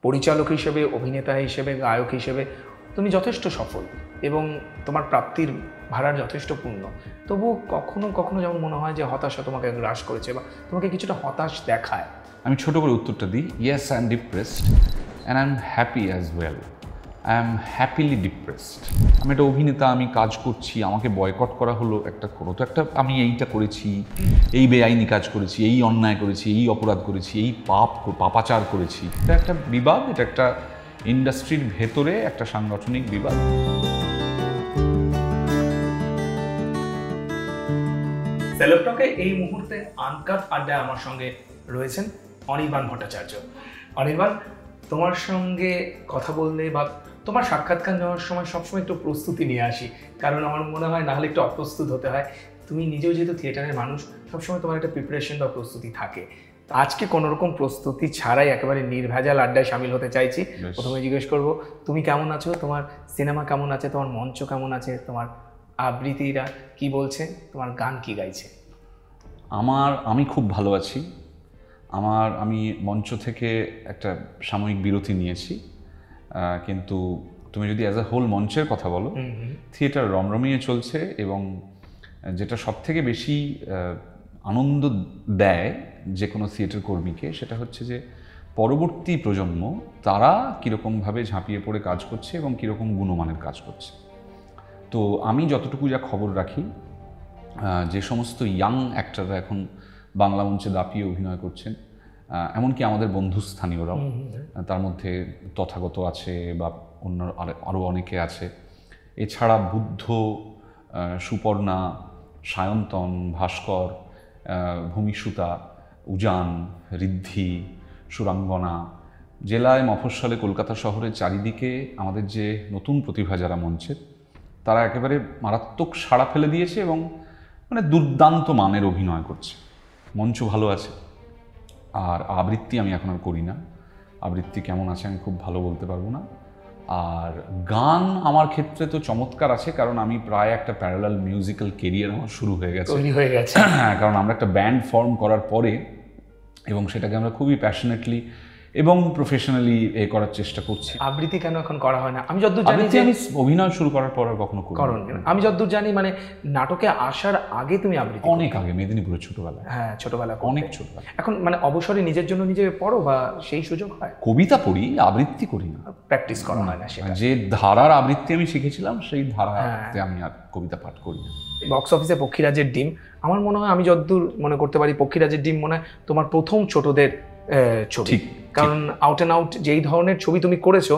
পরিচালক হিসেবে, অভিনেতা হিসেবে, গায়ক হিসেবে তুমি যথেষ্ট সফল এবং তোমার প্রাপ্তির ভাড়ার যথেষ্ট পূর্ণ। তবুও কখনো কখনো যেমন মনে হয় যে হতাশা তোমাকে গ্রাস করেছে বা তোমাকে কিছুটা হতাশ দেখায়। আমি ছোট করে উত্তরটা দিই, yes I am depressed and I am happy as well. I am happily depressed. আমি একটা অভিনেতা, আমি কাজ করছি, আমাকে বয়কট করা হলো একটা কোনো তো একটা, আমি এইটা করেছি, এই বেআইনি কাজ করেছি, এই অন্যায় করেছি, এই অপরাধ করেছি, এই পাপাচার করেছি। এটা একটা বিবাদ, এটা একটা ইন্ডাস্ট্রির ভেতরে একটা সাংগঠনিক বিবাদ। সেলেব টকে এই মুহূর্তে আনকাট আড্ডায় আমার সঙ্গে রয়েছেন অনির্বাণ ভট্টাচার্য। অনির্বাণ, তোমার সঙ্গে কথা বললে বা তোমার সাক্ষাৎকার নেওয়ার সময় সবসময় একটু প্রস্তুতি নিয়ে আসি, কারণ আমার মনে হয় নাহলে একটু অপ্রস্তুত হতে হয়। তুমি নিজেও যেহেতু থিয়েটারের মানুষ, সবসময় তোমার একটা প্রিপারেশন বা প্রস্তুতি থাকে। আজকে কোনো রকম প্রস্তুতি ছাড়াই একেবারে নির্ভেজাল আড্ডায় সামিল হতে চাইছি। প্রথমে জিজ্ঞেস করবো, তুমি কেমন আছো? তোমার সিনেমা কেমন আছে? তোমার মঞ্চ কেমন আছে? তোমার আবৃত্তিরা কি বলছে? তোমার গান কি গাইছে? আমি খুব ভালো আছি। আমি মঞ্চ থেকে একটা সাময়িক বিরতি নিয়েছি, কিন্তু তুমি যদি অ্যাজ এ হোল মঞ্চের কথা বলো, থিয়েটার রমরমিয়ে চলছে এবং যেটা সবথেকে বেশি আনন্দ দেয় যে কোনো থিয়েটার কর্মীকে, সেটা হচ্ছে যে পরবর্তী প্রজন্ম তারা কীরকমভাবে ঝাঁপিয়ে পড়ে কাজ করছে এবং কীরকম গুণমানের কাজ করছে। তো আমি যতটুকু যা খবর রাখি, যে সমস্ত ইয়াং অ্যাক্টররা এখন বাংলা মঞ্চে দাপিয়ে অভিনয় করছেন, এমনকি আমাদের বন্ধুস্থানীয়রাও, তার মধ্যে তথাগত আছে বা অন্য আরও অনেকে আছে। এছাড়া বুদ্ধ, সুপর্ণা, সায়ন্তন, ভাস্কর, ভূমিসুতা, উজান, ঋদ্ধি, সুরাঙ্গনা, জেলায় মফস্বলে কলকাতা শহরের চারিদিকে আমাদের যে নতুন প্রতিভা যারা মঞ্চের, তারা একেবারে মারাত্মক সাড়া ফেলে দিয়েছে এবং মানে দুর্দান্ত মানের অভিনয় করছে। মঞ্চ ভালো আছে। আর আবৃত্তি আমি এখন আর করি না, আবৃত্তি কেমন আছে আমি খুব ভালো বলতে পারবো না। আর গান আমার ক্ষেত্রে তো চমৎকার আছে, কারণ আমি প্রায় একটা প্যারালাল মিউজিক্যাল কেরিয়ার আমার শুরু হয়ে গেছে। হ্যাঁ, কারণ আমরা একটা ব্যান্ড ফর্ম করার পরে এবং সেটাকে আমরা খুবই প্যাশনেটলি এবং প্রফেশনালি করার চেষ্টা করছি। আবৃত্তি কেন এখন করা হয় না? আমি যতদূর জানি, আমি অভিনয় শুরু করার পর আর কখনো করিনি। আমি যতদূর জানি মানে নাটকে আসার আগে তুমি আবৃত্তি অনেক আগে, মেদিনীপুরের ছোটবেলায়। হ্যাঁ, ছোটবেলায়, অনেক ছোটবেলা। এখন মানে অবসরে নিজের জন্য নিজে পড়ো বা সেই সুযোগ হয়? কবিতা পড়ি, আবৃত্তি করি না, প্র্যাকটিস করা হয় না। সেটা যে ধারার আবৃত্তি আমি শিখেছিলাম সেই ধারাতে আমি আর কবিতা পাঠ করি না। বক্স অফিসে পক্ষীরাজের ডিম, আমার মনে হয়, আমি যতদূর মনে করতে পারি, পক্ষীরাজের ডিম মনে হয় তোমার প্রথম ছোটদের ছবি। কারণ আউট অ্যান্ড আউট যেই ধরনের ছবি তুমি করেছো,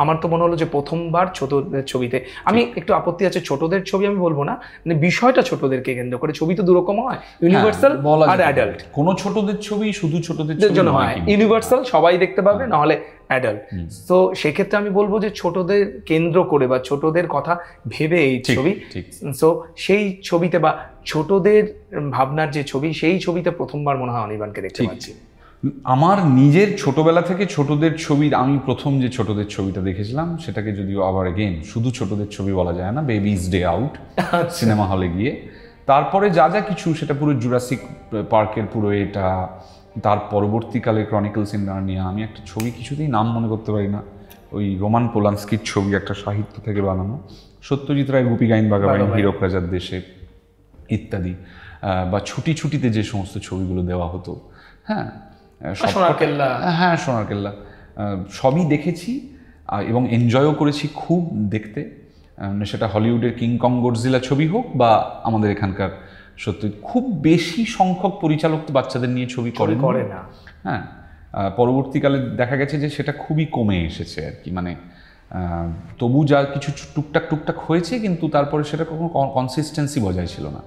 আমার তো মনে হলো যে প্রথমবার ছোটদের ছবিতে। আমি একটু আপত্তি আছে, ছোটদের ছবি আমি বলবো না, মানে বিষয়টা ছোটদেরকে কেন্দ্র করে। ছবি তো দুরকম হয়, ইউনিভার্সাল আর অ্যাডাল্ট। কোনো ছোটদের ছবি শুধু ছোটদের জন্য হয়, ইউনিভার্সাল সবাই দেখতে পাবে, নাহলে অ্যাডাল্ট। তো সেক্ষেত্রে আমি বলবো যে ছোটদের কেন্দ্র করে বা ছোটদের কথা ভেবে এই ছবি। সো সেই ছবিতে বা ছোটদের ভাবনার যে ছবি, সেই ছবিতে প্রথমবার মনে হয় অনির্বাণকে দেখতে পাচ্ছি। আমার নিজের ছোটবেলা থেকে ছোটদের ছবি, আমি প্রথম যে ছোটদের ছবিটা দেখেছিলাম, সেটাকে যদিও আবার এগেইন শুধু ছোটদের ছবি বলা যায় না, বেবিজ ডে আউট সিনেমা হলে গিয়ে, তারপরে যা যা কিছু, সেটা পুরো জুরাসিক পার্কের পুরো এটা, তার পরবর্তীকালে ক্রনিকলস ইন নার্নিয়া। আমি একটা ছবি কিছুতেই নাম মনে করতে পারি না, ওই রোমান পোলান্সকির ছবি, একটা সাহিত্য থেকে বানানো, সত্যজিৎ রায়, গুপি গাইন বাঘাবাইন, হীরক রাজার দেশে ইত্যাদি, বা ছুটিতে যে সমস্ত ছবিগুলো দেওয়া হতো, হ্যাঁ, সোনার কেল্লা, সবই দেখেছি এবং এনজয়ও করেছি খুব দেখতে। সেটা হলিউডের কিং কং গডজিলা ছবি হোক বা আমাদের এখানকার সত্যি খুব বেশি সংখ্যক পরিচালক তো বাচ্চাদের নিয়ে ছবি করে না। হ্যাঁ, পরবর্তীকালে দেখা গেছে যে সেটা খুবই কমে এসেছে আর কি, মানে তবু যা কিছু টুকটাক হয়েছে, কিন্তু তারপরে সেটা কখনো কনসিস্টেন্সি বজায় ছিল না।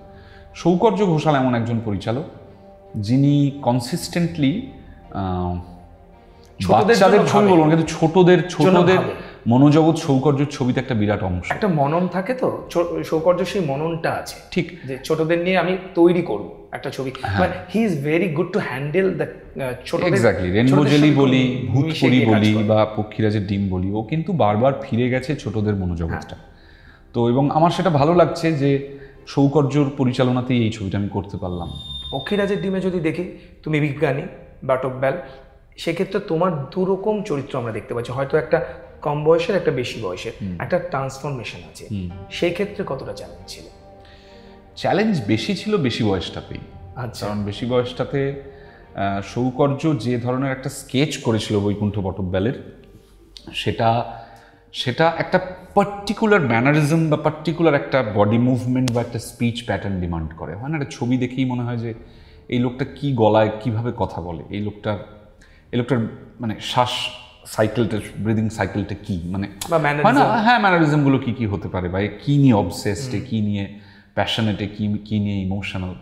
সৌকর্য ঘোষাল এমন একজন পরিচালক যিনি কনসিস্টেন্টলি বাচ্চাদের ছবি বলবো, কিন্তু ছোটদের মনোজগৎ সৌকর্যের ছবিতে একটা বিরাট অংশ, একটা মনন থাকে। তো সৌকর্য সেই মননটা আছে, ঠিক, যে ছোটদের নিয়ে আমি তৈরি করব একটা ছবি। He is very good to handle the ছোটদের। এক্স্যাক্টলি, রেনবো জেলি বলি, ভূতপুরি বলি বা পক্ষীরাজের ডিম বলি, ও কিন্তু বারবার ফিরে গেছে ছোটদের মনোজগৎটা। তো এবং আমার সেটা ভালো লাগছে যে সৌকর্যর পরিচালনাতেই এই ছবিটা আমি করতে পারলাম। পক্ষীরাজের ডিমে যদি দেখি, তুমি বিজ্ঞানী, বাটক বেল, সেক্ষেত্রে তোমার দুরকম চরিত্র আমরা দেখতে পাচ্ছি, হয়তো একটা কম বয়সের, একটা বেশি বয়সের, একটা ট্রান্সফরমেশন আছে। সেই ক্ষেত্রে কতটা চ্যালেঞ্জ ছিল? চ্যালেঞ্জ বেশি ছিল বেশি বয়সটাতেই। আচ্ছা। কারণ বেশি বয়সটাতে সৌকর্য যে ধরনের একটা স্কেচ করেছিল বৈকুণ্ঠ বটব্যালের, সেটা একটা পার্টিকুলার ম্যানারিজম বা পার্টিকুলার একটা বডি মুভমেন্ট বা একটা স্পিচ প্যাটার্ন ডিমান্ড করে। হয় না, একটা ছবি দেখেই মনে হয় যে এই লোকটা কি গলায় কিভাবে কথা বলে, এই লোকটার মানে শ্বাস সাইকেলটা, ব্রিদিং সাইকেলটা কি, মানে হয় না, হ্যাঁ, ম্যানারিজমগুলো কি কি হতে পারে, বা কি নিয়ে অবসেসড, কি নিয়ে প্যাশনেটে, কি নিয়ে ইমোশনাল,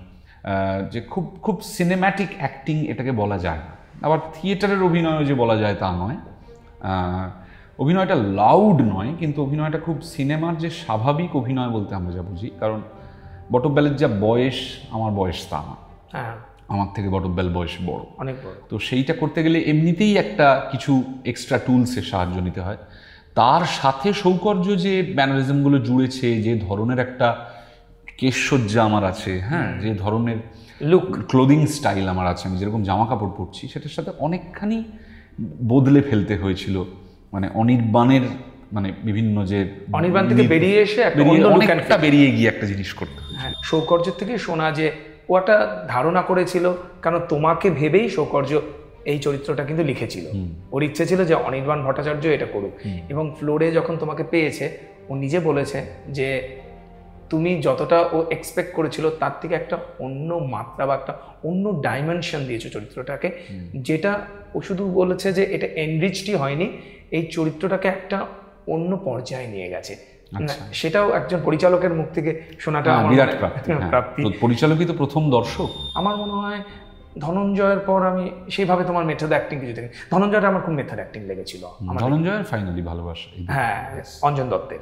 যে খুব খুব সিনেম্যাটিক অ্যাক্টিং এটাকে বলা যায় না। আবার থিয়েটারের অভিনয়ও যে বলা যায় তা নয়, অভিনয়টা লাউড নয়, কিন্তু অভিনয়টা খুব সিনেমার যে স্বাভাবিক অভিনয় বলতে আমরা যা বুঝি। কারণ বটব্যালের যা বয়স, আমার বয়স তা না, আমার থেকে বটব্যাল বয়স বড়, অনেক বড়। তো সেইটা করতে গেলে এমনিতেই একটা কিছু এক্সট্রা টুলসের সাহায্য নিতে হয়। তার সাথে সৌকর্য যে ম্যানারিজমগুলো জুড়েছে, যে ধরনের একটা কেশসজ্জা আমার আছে, হ্যাঁ, যে ধরনের লুক, ক্লোদিং স্টাইল আমার আছে, আমি যেরকম জামা কাপড় পরছি, সেটার সাথে অনেকখানি বদলে ফেলতে হয়েছিল। মানে অনির্বাণের, মানে বিভিন্ন যে অনির্বাণ থেকে বেরিয়ে এসে অনেকটা বেরিয়ে গিয়ে একটা জিনিস করতে হয়। সৌকর্যের থেকে শোনা যে ও একটা ধারণা করেছিল, কারণ তোমাকে ভেবেই সৌকর্য এই চরিত্রটা কিন্তু লিখেছিল। ওর ইচ্ছে ছিল যে অনির্বাণ ভট্টাচার্য এটা করুক, এবং ফ্লোরে যখন তোমাকে পেয়েছে, ও নিজে বলেছে যে তুমি যতটা ও এক্সপেক্ট করেছিল তার থেকে একটা অন্য মাত্রা বা একটা অন্য ডাইমেনশন দিয়েছো চরিত্রটাকে, যেটা ও শুধু বলেছে যে এটা এনরিচডই হয়নি, এই চরিত্রটাকে একটা অন্য পর্যায়ে নিয়ে গেছে। সেটাও একজন পরিচালকের মুখ থেকে শোনাটা বিরাট প্রাপ্তি। পরিচালকই তো প্রথম দর্শক। আমার মনে হয় ধনঞ্জয়ের পর আমি সেইভাবে তোমার মেথড অ্যাক্টিং কিছু দেখি। ধনঞ্জয়টা আমার খুব মেথড অ্যাক্টিং লেগেছিল। ধনঞ্জয়ের ফাইনালি ভালোবাসা, হ্যাঁ, অঞ্জন দত্তের,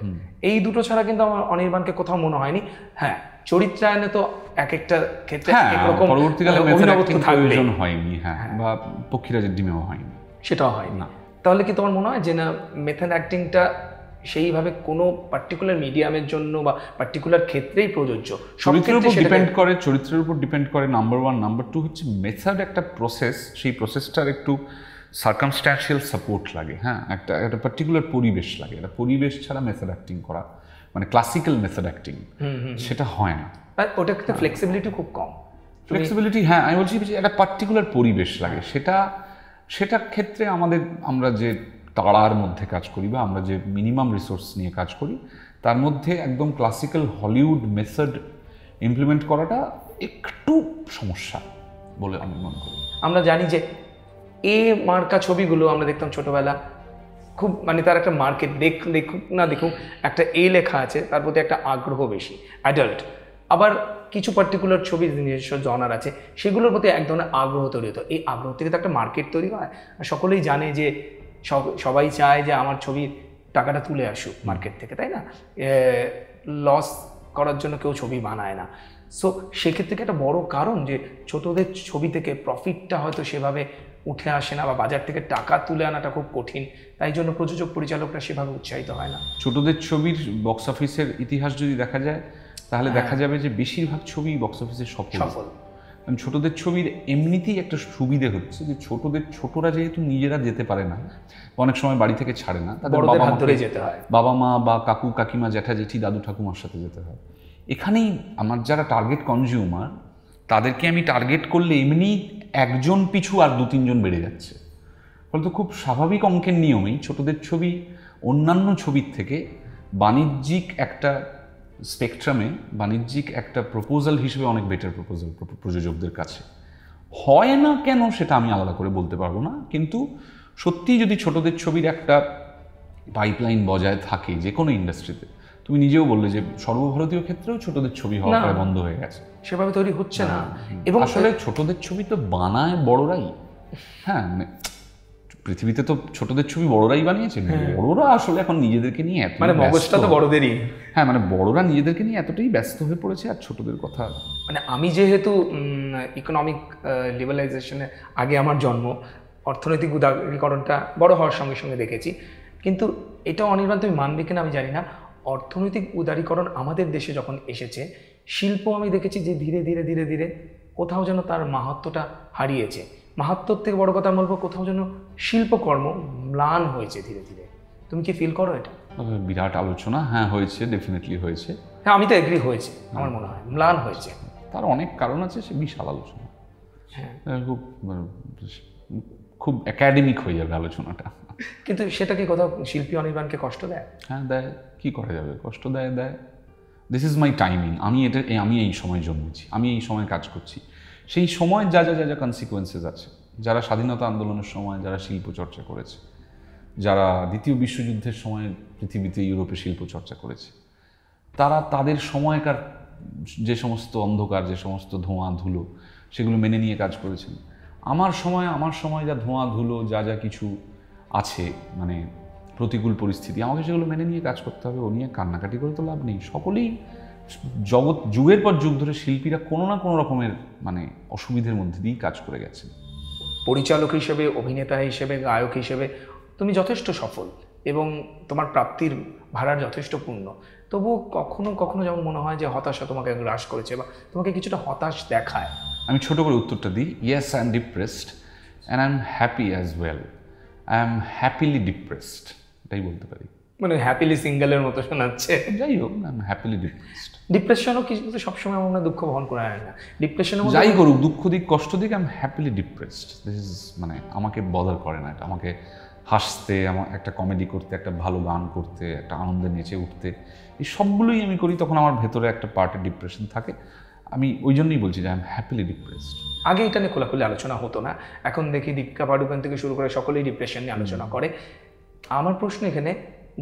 এই দুটো ছাড়া কিন্তু আমার অনির্বাণকে কোথাও মনে হয়নি। হ্যাঁ, চরিত্রায়নে তো এক একটা ক্ষেত্রে একরকম পরবর্তীকালে অভিনবত্ব প্রয়োজন হয়নি, হ্যাঁ, বা পক্ষীরাজের ডিমেও হয়নি, সেটাও হয়নি। তাহলে কি তোমার মনে হয় যে না, মেথড অ্যাক্টিংটা সেইভাবে কোনো পার্টিকুলার মিডিয়ামের জন্য বা পার্টিকুলার ক্ষেত্রেই প্রযোজ্য? চরিত্রের উপর ডিপেন্ড করে, চরিত্রের উপর ডিপেন্ড করে, নাম্বার ওয়ান। নাম্বার টু হচ্ছে মেথড একটা প্রসেস, সেই প্রসেসটার একটু সার্কামস্ট্যান্সিয়াল সাপোর্ট লাগে। হ্যাঁ, একটা পার্টিকুলার পরিবেশ লাগে। একটা পরিবেশ ছাড়া মেথড অ্যাক্টিং করা, মানে ক্লাসিক্যাল মেথড অ্যাক্টিং, সেটা হয় না। ওটা কিন্তু ফ্লেক্সিবিলিটি খুব কম। ফ্লেক্সিবিলিটি, হ্যাঁ, আমি বলছি যে একটা পার্টিকুলার পরিবেশ লাগে। সেটার ক্ষেত্রে আমরা যে তাড়ার মধ্যে কাজ করি, বা আমরা যে মিনিমাম রিসোর্স নিয়ে কাজ করি, তার মধ্যে একদম ক্লাসিক্যাল হলিউড মেথড ইমপ্লিমেন্ট করাটা একটু সমস্যা বলে আমি মনে করি। আমরা জানি যে এ মার্কা ছবিগুলো আমরা দেখতাম ছোটবেলা, খুব মানে তার একটা মার্কেট, দেখুক না দেখুক একটা এ লেখা আছে, তার প্রতি একটা আগ্রহ বেশি, অ্যাডাল্ট। আবার কিছু পার্টিকুলার ছবির নিজস্ব জনার আছে, সেগুলোর প্রতি এক ধরনের আগ্রহ তৈরি হতো। এই আগ্রহ থেকে তো একটা মার্কেট তৈরি হয়। সকলেই জানে যে সবাই চায় যে আমার ছবির টাকাটা তুলে আসুক মার্কেট থেকে, তাই না? লস করার জন্য কেউ ছবি বানায় না। সো সেক্ষেত্রে একটা বড় কারণ যে ছোটদের ছবি থেকে প্রফিটটা হয়তো সেভাবে উঠে আসে না, বা বাজার থেকে টাকা তুলে আনাটা খুব কঠিন, তাই জন্য প্রযোজক পরিচালকরা সেভাবে উৎসাহিত হয় না। ছোটদের ছবির বক্স অফিসের ইতিহাস যদি দেখা যায়, তাহলে দেখা যাবে যে বেশিরভাগ ছবি বক্স অফিসে সফল। কারণ ছোটদের ছবির এমনিতেই একটা সুবিধে হচ্ছে যে ছোটরা যেহেতু নিজেরা যেতে পারে না, অনেক সময় বাড়ি থেকে ছাড়ে না, তাদের বাবা মা বা কাকু কাকিমা, জ্যাঠা জেঠি, দাদু ঠাকুমার সাথে যেতে হয়। এখানেই আমার যারা টার্গেট কনজিউমার, তাদেরকে আমি টার্গেট করলে এমনি একজন পিছু আর 2-3 জন বেড়ে যাচ্ছে। ফলে তো খুব স্বাভাবিক অঙ্কের নিয়মেই ছোটদের ছবি অন্যান্য ছবির থেকে বাণিজ্যিক একটা স্পেকট্রামে, বাণিজ্যিক একটা প্রপোজাল হিসেবে অনেক বেটার প্রপোজাল প্রযোজকদের কাছে। হয় না কেন সেটা আমি আলাদা করে বলতে পারবো না, কিন্তু সত্যিই যদি ছোটদের ছবির একটা পাইপলাইন বজায় থাকে যে কোনো ইন্ডাস্ট্রিতে, তুমি নিজেও বললে যে সর্বভারতীয় ক্ষেত্রেও ছোটদের ছবি হওয়া প্রায় বন্ধ হয়ে গেছে, সেভাবে তৈরি হচ্ছে না। এবং আসলে ছোটদের ছবি তো বানায় বড়রাই। হ্যাঁ, পৃথিবীতে তো ছোটদের ছবি বড়রাই বানিয়েছে। বড়রা আসলে এখন নিজেদেরকে নিয়ে এত, মানে মগজটা তো বড়দেরই। হ্যাঁ, মানে বড়রা নিজেদেরকে নিয়ে এতটাই ব্যস্ত হয়ে পড়েছে, আর ছোটদের কথা, মানে আমি যেহেতু ইকোনমিক লিবারালাইজেশনের আগে আমার জন্ম, অর্থনৈতিক উদারীকরণটা বড় হওয়ার সঙ্গে সঙ্গে দেখেছি। কিন্তু এটা অনির্বাণ তুমি মানবে কিনা আমি জানি না, অর্থনৈতিক উদারীকরণ আমাদের দেশে যখন এসেছে, শিল্প আমি দেখেছি যে ধীরে ধীরে ধীরে ধীরে কোথাও যেন তার মাহাত্ম্যটা হারিয়েছে। মাহাত্ম্যর থেকে বড় কথা বলবো, কোথাও যেন শিল্পকর্ম ম্লান হয়েছে ধীরে ধীরে। তুমি কি ফিল করো এটা? বিরাট আলোচনা, হ্যাঁ হয়েছে, ডেফিনেটলি হয়েছে। হ্যাঁ, আমি তো এগ্রি হয়েছে, আমার মনে হয় ম্লান হয়েছে। তার অনেক কারণ আছে, সে বিশাল আলোচনা। হ্যাঁ, খুব খুব একাডেমিক হয়ে যাবে আলোচনাটা। কিন্তু সেটা কি কোথাও শিল্পী অনির্বাণকে কষ্ট দেয়? হ্যাঁ দেয়, কি করা যাবে, কষ্ট দেয়। দিস ইজ মাই টাইমিং, আমি এই সময় জন্মেছি, আমি এই সময় কাজ করছি। সেই সময় যা যা যা যা কনসিকুয়েন্সেস আছে, যারা স্বাধীনতা আন্দোলনের সময় যারা শিল্প চর্চা করেছে, যারা দ্বিতীয় বিশ্বযুদ্ধের সময় পৃথিবীতে ইউরোপে শিল্প চর্চা করেছে, তারা তাদের সময়কার যে সমস্ত অন্ধকার, যে সমস্ত ধোঁয়া ধুলো, সেগুলো মেনে নিয়ে কাজ করেছেন। আমার সময় যা ধোঁয়া ধুলো, যা যা কিছু আছে, মানে প্রতিকূল পরিস্থিতি, আমাকে সেগুলো মেনে নিয়ে কাজ করতে হবে। ও নিয়ে কান্নাকাটি করে তো লাভ নেই। সকলেই যুগের পর যুগ ধরে শিল্পীরা কোনো না কোনো রকমের মানে অসুবিধার মধ্যে দিয়েই কাজ করে গেছেন। পরিচালক হিসেবে, অভিনেতা হিসেবে, গায়ক হিসেবে তুমি যথেষ্ট সফল এবং তোমার প্রাপ্তির ভাড়ার যথেষ্ট পূর্ণ। তবুও কখনো কখনো যেমন মনে হয় যে হতাশা তোমাকে গ্রাস করেছে বা তোমাকে কিছুটা হতাশ দেখায়। আমি ছোট করে উত্তরটা দিই, yes I am depressed and I am happy as well. I am happily depressed, এটাই বলতে পারি। মানে হ্যাপিলি সিঙ্গেলের মতো শোনাচ্ছে। যাই হোক, আই এম হ্যাপিলি ডিপ্রেসড। ডিপ্রেশনও কিন্তু সবসময় আমরা দুঃখ বহন করে আয় না। ডিপ্রেশনের যাই করুক, দুঃখ দিক কষ্ট দিক, I am happily depressed. This is মানে আমাকে বদার করে না এটা। আমাকে হাসতে, আমার একটা কমেডি করতে, একটা ভালো গান করতে, একটা আনন্দে নেচে উঠতে, এই সবগুলোই আমি করি। তখন আমার ভেতরে একটা পার্টের ডিপ্রেশন থাকে। আমি ওই জন্যই বলছি যে আই এম হ্যাপিলি ডিপ্রেসড। আগে এটা নিয়ে খোলাখুলি আলোচনা হতো না, এখন দেখি দীপিকা পাডুকোন থেকে শুরু করে সকলেই ডিপ্রেশন নিয়ে আলোচনা করে। আমার প্রশ্ন এখানে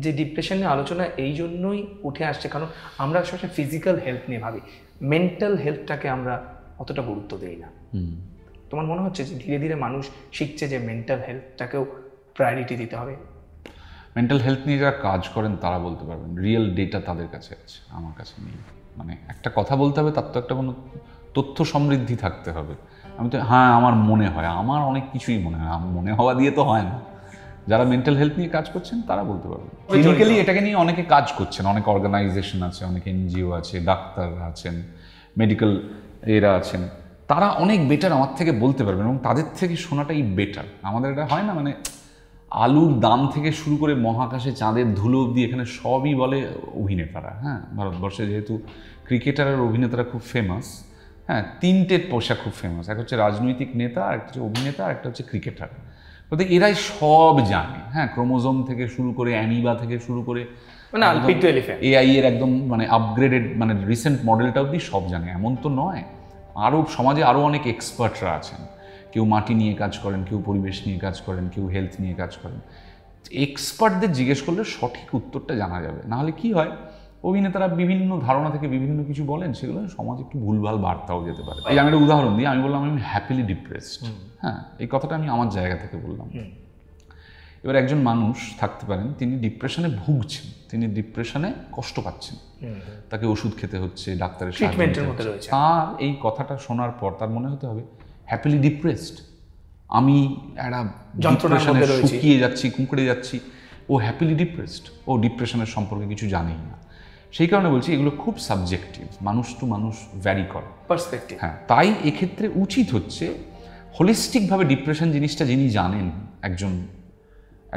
যে ডিপ্রেশন নিয়ে আলোচনা এই জন্যই উঠে আসছে কারণ আমরা সবসময় ফিজিক্যাল হেলথ নিয়ে ভাবি, মেন্টাল হেলথটাকে আমরা অতটা গুরুত্ব দিই না। তোমার মনে হচ্ছে যে ধীরে ধীরে মানুষ শিখছে যে মেন্টাল হেলথটাকেও প্রায়োরিটি দিতে হবে? মেন্টাল হেলথ নিয়ে যারা কাজ করেন তারা বলতে পারবেন, রিয়েল ডেটা তাদের কাছে আছে, আমার কাছে নেই। মানে একটা কথা বলতে হবে, তার তো একটা কোনো তথ্য সমৃদ্ধি থাকতে হবে। আমি তো হ্যাঁ আমার মনে হয়, আমার অনেক কিছুই মনে হয়, আমার মনে হওয়া দিয়ে তো হয় না। যারা মেন্টাল হেলথ নিয়ে কাজ করছেন তারা বলতে পারবেন। ক্লিনিক্যালি এটাকে নিয়ে অনেকে কাজ করছেন, অনেক অর্গানাইজেশন আছে, অনেক এনজিও আছে, ডাক্তাররা আছেন, মেডিকেল এরা আছেন, তারা অনেক বেটার আমার থেকে বলতে পারবেন এবং তাদের থেকে শোনাটাই বেটার। আমাদের এটা হয় না, মানে আলুর দাম থেকে শুরু করে মহাকাশে চাঁদের ধুলো অবধি এখানে সবই বলে অভিনেতারা। হ্যাঁ, ভারতবর্ষে যেহেতু ক্রিকেটার আর অভিনেতারা খুব ফেমাস, হ্যাঁ, তিনটে পেশা খুব ফেমাস, একটা হচ্ছে রাজনৈতিক নেতা, একটা হচ্ছে অভিনেতা, একটা হচ্ছে ক্রিকেটার। বলতে এরাই সব জানে। হ্যাঁ, ক্রোমোজোম থেকে শুরু করে অ্যামিবা থেকে শুরু করে মানে এআই এর একদম মানে আপগ্রেডেড মানে রিসেন্ট মডেলটা অবধি সব জানে। এমন তো নয়, আরও সমাজে আরও অনেক এক্সপার্টরা আছেন। কেউ মাটি নিয়ে কাজ করেন, কেউ পরিবেশ নিয়ে কাজ করেন, কেউ হেলথ নিয়ে কাজ করেন। এক্সপার্টদের জিজ্ঞেস করলে সঠিক উত্তরটা জানা যাবে। নাহলে কি হয়, অভিনেতারা বিভিন্ন ধারণা থেকে বিভিন্ন কিছু বলেন, সেগুলো সমাজে একটু ভুলভাল বার্তাও যেতে পারে। এই আমি একটা উদাহরণ দিই, আমি বললাম আমি হ্যাপিলি ডিপ্রেসড। হ্যাঁ, এই কথাটা আমি আমার জায়গা থেকে বললাম। এবার একজন মানুষ থাকতে পারেন, তিনি ডিপ্রেশনে ভুগছেন, তিনি ডিপ্রেশনে কষ্ট পাচ্ছেন, তাকে ওষুধ খেতে হচ্ছে, ডাক্তারের ট্রিটমেন্টের মধ্যে রয়েছে। তার এই কথাটা শোনার পর তার মনে হতে হবে হ্যাপিলি ডিপ্রেসড, আমি একটা ডিপ্রেশনে শুকিয়ে যাচ্ছি, কুঁকড়ে যাচ্ছি, ও হ্যাপিলি ডিপ্রেসড, ও ডিপ্রেশনের সম্পর্কে কিছু জানেই না। সেই কারণে বলছি এগুলো খুব সাবজেক্টিভ, মানুষ টু মানুষ ভ্যারি করে পার্সপেক্টিভ। হ্যাঁ, তাই এক্ষেত্রে উচিত হচ্ছে হোলিস্টিকভাবে ডিপ্রেশন জিনিসটা যিনি জানেন,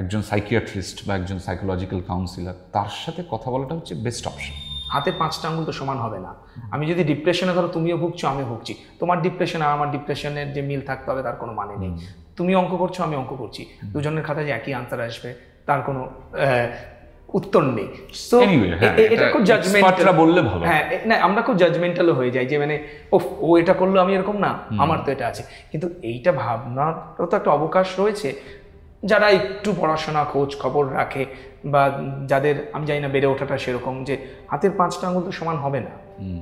একজন সাইকিয়াট্রিস্ট বা একজন সাইকোলজিক্যাল কাউন্সিলর, তার সাথে কথা বলাটা হচ্ছে বেস্ট অপশন। হাতের 5টা আঙুল তো সমান হবে না। আমি যদি ডিপ্রেশনে, ধরো তুমিও ভুগছো আমিও ভুগছি, তোমার ডিপ্রেশন আর আমার ডিপ্রেশনের যে মিল থাকতে হবে তার কোনো মানে নেই। তুমি অঙ্ক করছো আমি অঙ্ক করছি, দুজনের খাতায় যে একই আনসার আসবে তার কোনো উত্তর নেই। সো এটা খুব জাজমেন্টাল বললে ভালো। হ্যাঁ, না আমরা খুব জাজমেন্টালও হয়ে যাই যে মানে ও এটা করলো আমি এরকম না, আমার তো এটা আছে। কিন্তু এইটা ভাবনারও তো একটা অবকাশ রয়েছে। যারা একটু পড়াশোনা খোঁজ খবর রাখে বা যাদের আমি জানি না বেড়ে ওঠাটা সেরকম, যে হাতের 5টা আঙুল তো সমান হবে না,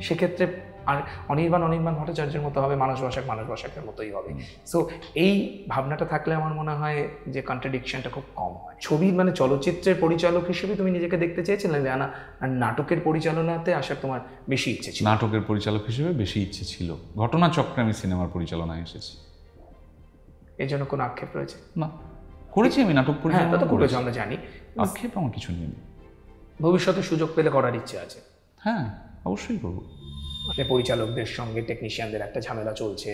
সেক্ষেত্রে আর অনির্বাণ ভট্টাচার্যের মতো হবে, মানস বসাকের মতোই হবে। সো এই ভাবনাটা থাকলে আমার মনে হয় যে কন্ট্রাডিকশনটা খুব কম হয়। ছবির মানে চলচ্চিত্রের পরিচালক হিসেবে তুমি নিজেকে দেখতে চেয়েছিলে না, আর নাটকের পরিচালনাতে আসার তোমার বেশি ইচ্ছে ছিল? নাটকের পরিচালক হিসেবে বেশি ইচ্ছে ছিল, ঘটনাচক্রে আমি সিনেমার পরিচালনায় এসেছি। এর জন্য কোনো আক্ষেপ রয়েছে? না, করেছি আমি নাটক পরিচালনা, তো করেছি আমরা জানি, আক্ষেপ আমার কিছু নেই। ভবিষ্যতে সুযোগ পেলে করার ইচ্ছে আছে? হ্যাঁ, অবশ্যই করবো। পরিচালকদের সঙ্গে টেকনিশিয়ানদের একটা ঝামেলা চলছে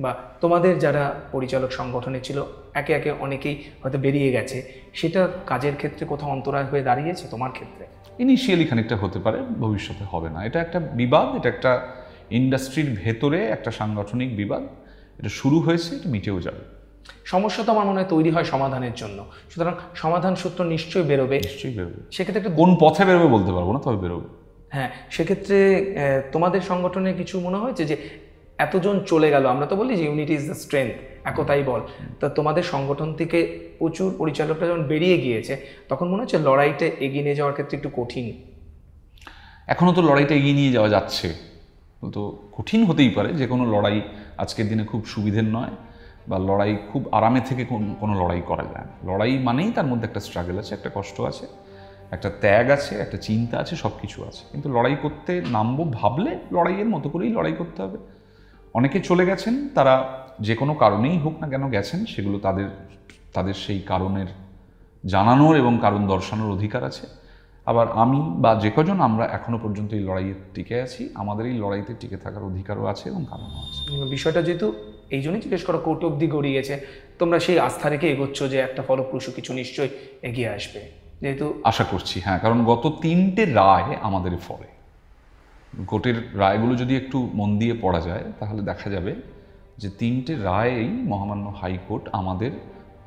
বা তোমাদের যারা পরিচালক সংগঠনে ছিল একে একে অনেকেই হয়তো বেরিয়ে গেছে, সেটা কাজের ক্ষেত্রে কোথাও অন্তরায় হয়ে দাঁড়িয়েছে তোমার ক্ষেত্রে? ইনিশিয়ালি খানিকটা হতে পারে, ভবিষ্যতে হবে না। এটা একটা বিবাদ, এটা একটা ইন্ডাস্ট্রির ভেতরে একটা সাংগঠনিক বিবাদ। এটা শুরু হয়েছে, এটা মিটেও যাবে। সমস্যা তো আমার মনে হয় তৈরি হয় সমাধানের জন্য, সুতরাং সমাধান সূত্র নিশ্চয়ই বেরোবে। নিশ্চয়ই বেরোবে। সেক্ষেত্রে একটা কোন পথে বেরোবে বলতে পারবো না, তবে বেরোবে। হ্যাঁ, সেক্ষেত্রে তোমাদের সংগঠনে কিছু মনে হয়েছে যে এতজন চলে গেল, আমরা তো বলি যে ইউনিটি ইজ দ্য স্ট্রেংথ, একতাই বল, তা তোমাদের সংগঠন থেকে প্রচুর পরিচালকরা যখন বেরিয়ে গিয়েছে তখন মনে হচ্ছে লড়াইটা এগিয়ে নিয়ে যাওয়ার ক্ষেত্রে একটু কঠিন? এখনও তো লড়াইটা এগিয়ে নিয়ে যাওয়া যাচ্ছে, তো কঠিন হতেই পারে। যে কোনো লড়াই আজকের দিনে খুব সুবিধের নয়, বা লড়াই খুব আরামে থেকে কোনো লড়াই করা যায় না। লড়াই মানেই তার মধ্যে একটা স্ট্রাগল আছে, একটা কষ্ট আছে, একটা ত্যাগ আছে, একটা চিন্তা আছে, সব কিছু আছে। কিন্তু লড়াই করতে নামবো ভাবলে লড়াইয়ের মতো করেই লড়াই করতে হবে। অনেকে চলে গেছেন, তারা যে কোনো কারণেই হোক না কেন গেছেন, সেগুলো তাদের সেই কারণের জানানোর এবং কারণ দর্শানোর অধিকার আছে। আবার আমি বা যে কজন আমরা এখনো পর্যন্ত এই লড়াইয়ে টিকে আছি, আমাদের এই লড়াইতে টিকে থাকার অধিকারও আছে এবং কারণও আছে। বিষয়টা যেহেতু এই জন্যই জিজ্ঞেস করা, কোর্ট অব্দি গড়িয়েছে, তোমরা সেই আস্থা রেখে এগোচ্ছ যে একটা ফলপ্রসূ কিছু নিশ্চয়ই এগিয়ে আসবে, যেহেতু আশা করছি। হ্যাঁ, কারণ গত 3টে রায় আমাদের ফলে, কোর্টের রায়গুলো যদি একটু মন দিয়ে পড়া যায় তাহলে দেখা যাবে যে 3টে রায়েই মহামান্য হাইকোর্ট আমাদের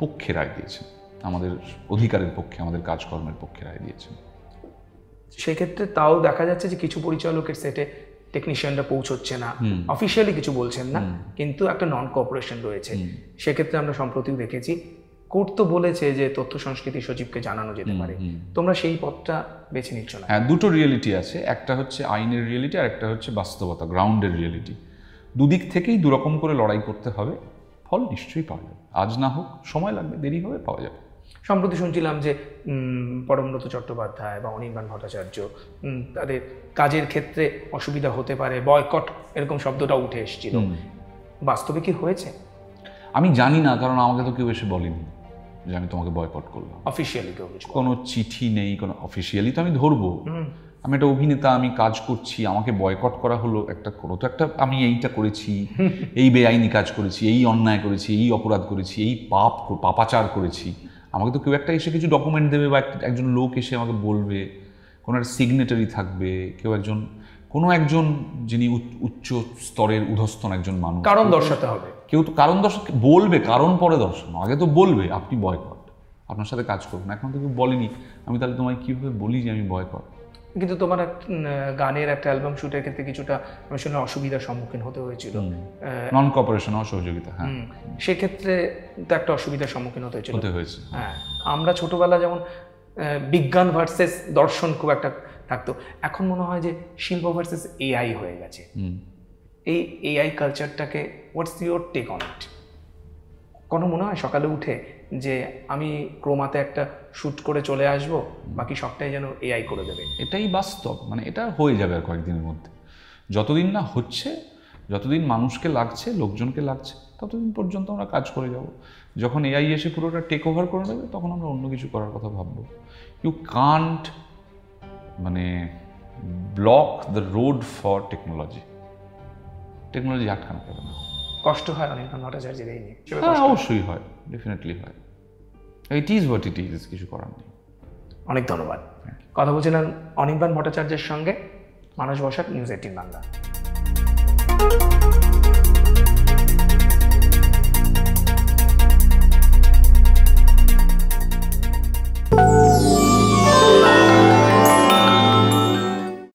পক্ষে রায় দিয়েছেন, আমাদের অধিকারের পক্ষে, আমাদের কাজকর্মের পক্ষে রায় দিয়েছেন। সেক্ষেত্রে তাও দেখা যাচ্ছে যে কিছু পরিচালকের সেটে টেকনিশিয়ানরা পৌঁছচ্ছে না, অফিসিয়ালি কিছু বলছেন না, কিন্তু একটা নন কোঅপারেশন রয়েছে। সেক্ষেত্রে আমরা সম্প্রতিও দেখেছি কোর্ট তো বলেছে যে তথ্য সংস্কৃতি সচিবকে জানানো যেতে পারে, তোমরা সেই পথটা বেছে নিচ্ছ না। হ্যাঁ, দুটো রিয়েলিটি আছে, একটা হচ্ছে আইনের রিয়েলিটি আর একটা হচ্ছে বাস্তবতা, গ্রাউন্ডের রিয়েলিটি। দুদিক থেকেই দুরকম করে লড়াই করতে হবে, ফল নিশ্চয়ই পাওয়া যাবে। আজ না হোক, সময় লাগবে, দেরি হবে, পাওয়া যাবে। সম্প্রতি শুনছিলাম যে পরমব্রত চট্টোপাধ্যায় বা অনির্বাণ ভট্টাচার্য, তাদের কাজের ক্ষেত্রে অসুবিধা হতে পারে, বয়কট এরকম শব্দটা উঠে এসেছিল, বাস্তবে কি হয়েছে? আমি জানি না, কারণ আমাকে তো কেউ এসে বলেনি যে আমি তোমাকে বয়কট করলাম। অফিসিয়ালি কেউ কিছু? কোনো চিঠি নেই, কোনো অফিসিয়ালি তো আমি ধরবো। আমি একটা অভিনেতা, আমি কাজ করছি, আমাকে বয়কট করা হলো, কোনো তো একটা আমি এইটা করেছি, এই বেআইনি কাজ করেছি, এই অন্যায় করেছি, এই অপরাধ করেছি, এই পাপাচার করেছি, আমাকে তো কেউ একটা এসে কিছু ডকুমেন্ট দেবে, বা একজন লোক এসে আমাকে বলবে, কোনো একটা সিগনেটারি থাকবে, কোনো একজন যিনি উচ্চ স্তরের উধস্থন একজন মানুষ, কারণ দর্শাতে হবে। কেউ তো কারণ বলবে, কারণ পরে দর্শানো, আগে তো বলবে আপনি বয়কট, আপনার সাথে কাজ করুন। এখন তো কেউ বলেনি, আমি তাহলে তোমায় কীভাবে বলি যে আমি বয়কট? কিন্তু তোমার গানের একটা অ্যালবাম শুটের ক্ষেত্রে কিছুটা আমি শুনে অসুবিধার সম্মুখীন হতে হয়েছিল, নন কোঅপারেশন, অসহযোগিতা। হ্যাঁ, সেক্ষেত্রে তো একটা অসুবিধার সম্মুখীন হতে হয়েছে। হ্যাঁ, আমরা ছোটবেলা যেমন বিজ্ঞান ভার্সেস দর্শন খুব একটা থাকতো, এখন মনে হয় যে শিল্প ভার্সেস এআই হয়ে গেছে। এই এআই কালচারটাকে what's your take on it? কোনো মনে হয় সকালে উঠে যে আমি ক্রোমাতে একটা শ্যুট করে চলে আসবো, বাকি সবটাই যেন এআই করে দেবে? এটাই বাস্তব, মানে এটা হয়ে যাবে আর কয়েকদিনের মধ্যে। যতদিন না হচ্ছে, যতদিন মানুষকে লাগছে, লোকজনকে লাগছে, ততদিন পর্যন্ত আমরা কাজ করে যাব। যখন এআই এসে পুরোটা টেক ওভার করে নেবে, তখন আমরা অন্য কিছু করার কথা ভাববো। You can't block the road for technology আটকানো যাবে না। কষ্ট হয় অনির্বাণ ভট্টাচার্যের এই নিয়ে? অবশ্যই হয়, ডেফিনেটলি হয়। It is what it is, কিছু করার নেই। অনেক ধন্যবাদ। কথা বলছিলাম অনির্বাণ ভট্টাচার্যের সঙ্গে, মানস বসাক, নিউজ 18 বাংলা।